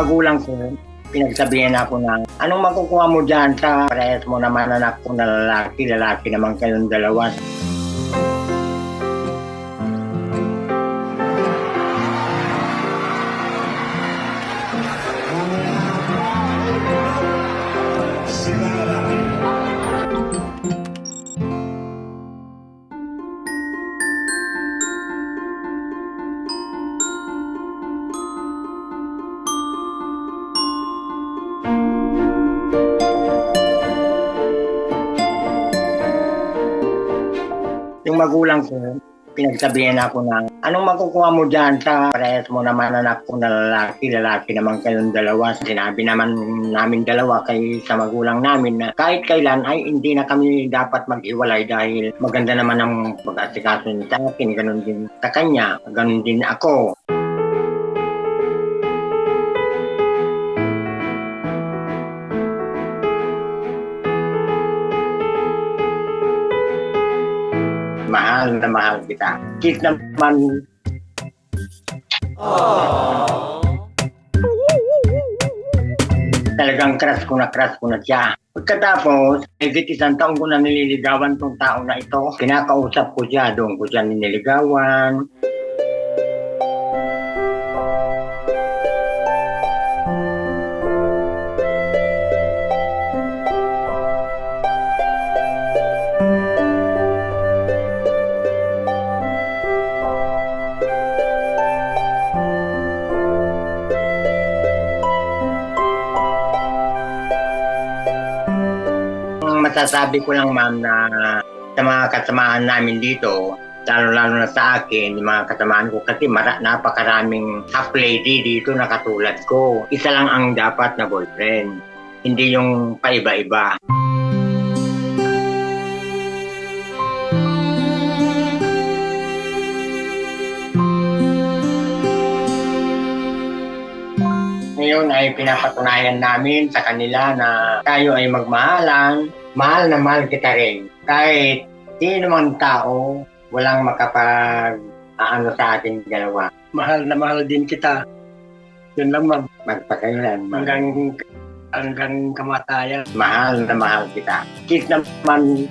magulang ko, pinagsabihan ako na, anong makukuha mo dyan sa parehas mo naman anak ko na lalaki, lalaki naman kayong dalawa. Yung magulang ko, pinagsabihan ako na, anong makukuha mo dyan sa parehas mo naman anak ko na lalaki, lalaki naman kayong dalawa. Sinabi naman namin dalawa kay sa magulang namin na kahit kailan ay hindi na kami dapat mag-iwalay dahil maganda naman ang pag-asikaso niya sa akin, ganun din sa kanya, ganun din ako. Mahal na mahal kita. Kit naman. Talagang crush ko na siya. Pagkatapos, higit isang taon ko na nililigawan tong tao na ito. Kinakausap ko siya, doon ko siya nililigawan. Masasabi ko lang ma'am na sa mga kasamahan namin dito, lalo na sa akin, yung mga kasamahan ko kasi napakaraming half lady dito na katulad ko. Isa lang ang dapat na boyfriend, hindi yung paiba-iba. Ngayon ay pinapatunayan namin sa kanila na tayo ay magmahalan. Mahal na mahal kita rin. Kahit sino mang tao, walang makapag-aano sa ating dalawa. Mahal na mahal din kita. Yun lang ma'am. Magpakailan. Hanggang kamatayan. Mahal na mahal kita. Kit naman